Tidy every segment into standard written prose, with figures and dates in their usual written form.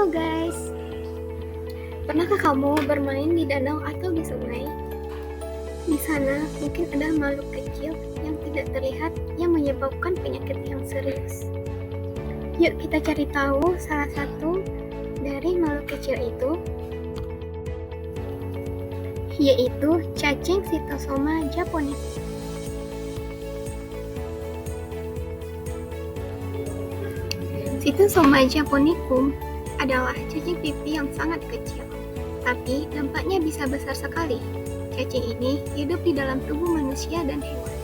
Halo guys, pernahkah kamu bermain di danau atau di sungai? Di sana mungkin ada makhluk kecil yang tidak terlihat yang menyebabkan penyakit yang serius. Yuk kita cari tahu salah satu dari makhluk kecil itu, yaitu cacing Cytosoma japonicum. Cytosoma japonicum adalah cacing pipi yang sangat kecil, tapi dampaknya bisa besar sekali. Cacing ini hidup di dalam tubuh manusia dan hewan.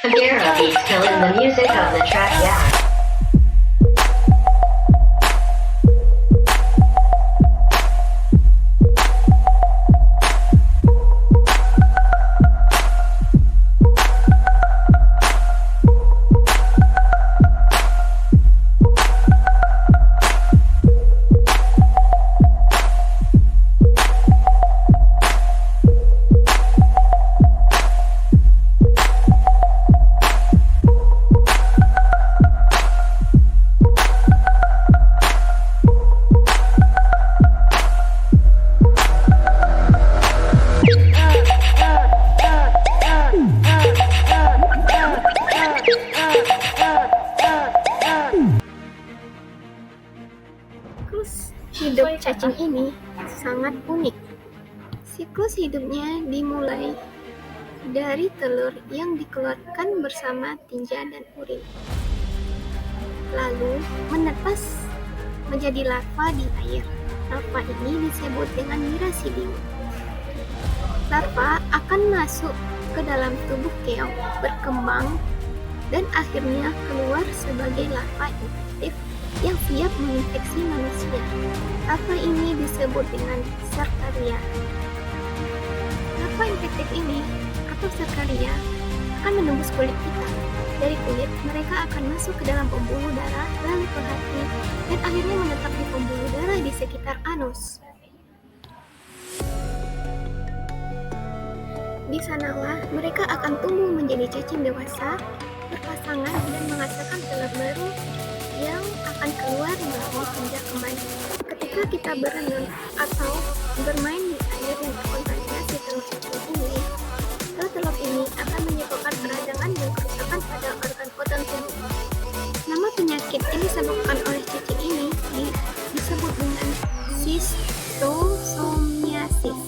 Daryl is killing the music of the track, yeah. Siklus hidup cacing ini sangat unik. Siklus hidupnya dimulai dari telur yang dikeluarkan bersama tinja dan urin, lalu menetas menjadi larva di air. Larva ini disebut dengan mirasidium. Larva akan masuk ke dalam tubuh keong, berkembang, dan akhirnya keluar sebagai larva infektif yang siap menginfeksi manusia. Larva ini disebut dengan Cercaria. Larva infektif ini atau Cercaria akan menembus kulit kita. Dari kulit, mereka akan masuk ke dalam pembuluh darah, lalu ke hati, dan akhirnya menetap di pembuluh darah di sekitar anus. Di sanalah mereka akan tumbuh menjadi cacing dewasa, berpasangan, dan menghasilkan telur baru yang akan keluar melalui tinja kembali. Ketika kita berenang atau bermain di air yang terkontaminasi telur cacing ini, telur ini akan menyebabkan peradangan dan kerusakan pada organ-organ tubuh. Nama penyakit yang disebabkan oleh cacing ini disebut dengan schistosomiasis.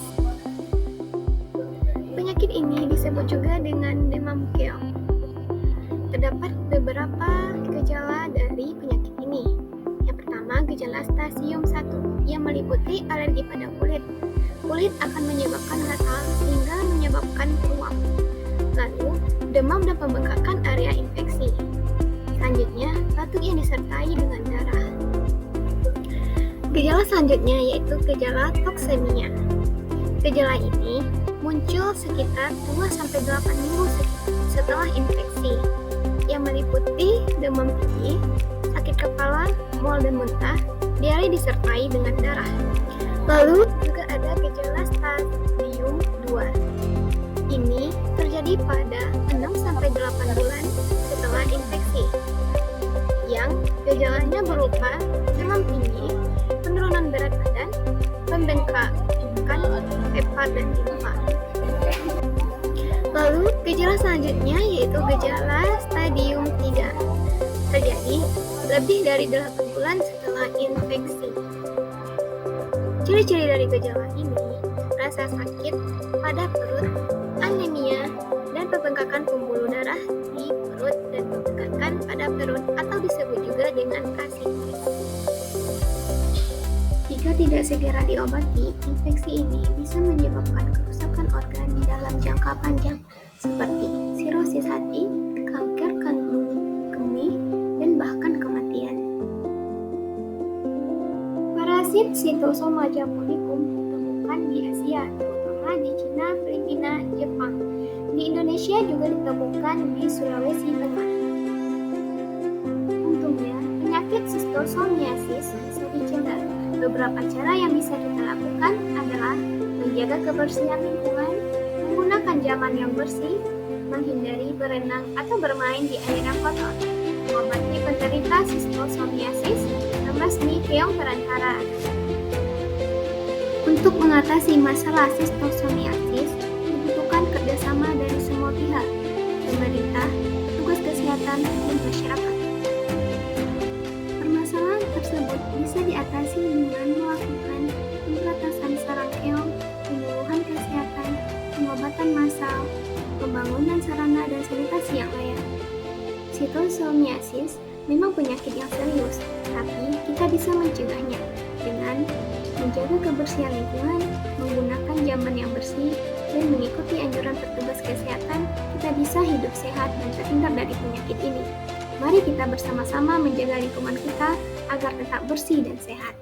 Penyakit ini disebut juga dengan demam keong. Terdapat beberapa gejala dari penyakit ini. Yang pertama, gejala stasium 1 yang meliputi alergi pada kulit. Kulit akan menyebabkan gatal hingga menyebabkan ruam. Lalu, demam dan pembengkakan area infeksi. Selanjutnya, batuk yang disertai dengan darah. Gejala selanjutnya yaitu gejala toksemia. Gejala ini muncul sekitar 2-8 minggu setelah infeksi, yang meliputi demam tinggi, sakit kepala, mual dan muntah, diare disertai dengan darah. Lalu juga ada gejala stadium 2. Ini terjadi pada 6-8 bulan setelah infeksi, yang gejalanya berupa demam tinggi, penurunan berat badan, pembengkakan hepar dan limfa. Lalu gejala selanjutnya yaitu gejala stadium 3, terjadi lebih dari 8 bulan setelah infeksi. Ciri-ciri dari gejala ini, rasa sakit pada perut, anemia, dan pembengkakan pembuluh darah di perut dan pembengkakan pada perut atau disebut juga dengan asitis. Jika tidak segera diobati, infeksi ini bisa menyebabkan kerusakan organ di dalam jangka panjang seperti sirosis hati, kanker kemih, dan bahkan kematian. Parasit Cytosoma japonicum ditemukan di Asia, terutama di Cina, Filipina, Jepang. Di Indonesia juga ditemukan di Sulawesi Tengah. Untungnya, penyakit penyakit sistosomiasis bisa dicegah. Beberapa cara yang bisa kita lakukan adalah menjaga kebersihan lingkungan, menggunakan zaman yang bersih, menghindari berenang atau bermain di air yang kotor, mengobati penderita sistosomiasis, membasmi keong perantara. Untuk mengatasi masalah sistosomiasis, dibutuhkan kerjasama dari semua pihak, pemerintah, petugas kesehatan, dan masyarakat. Permasalahan tersebut bisa diatasi dengan melakukan pemberantasan sarang keong, penyuluhan kesehatan, pengobatan massal, pembangunan sarana dan sanitasi yang layak. Sistosomiasis memang penyakit yang serius, tapi kita bisa mencegahnya dengan menjaga kebersihan lingkungan, menggunakan zaman yang bersih, dan mengikuti anjuran petugas kesehatan. Kita bisa hidup sehat dan terhindar dari penyakit ini. Mari kita bersama-sama menjaga lingkungan kita agar tetap bersih dan sehat.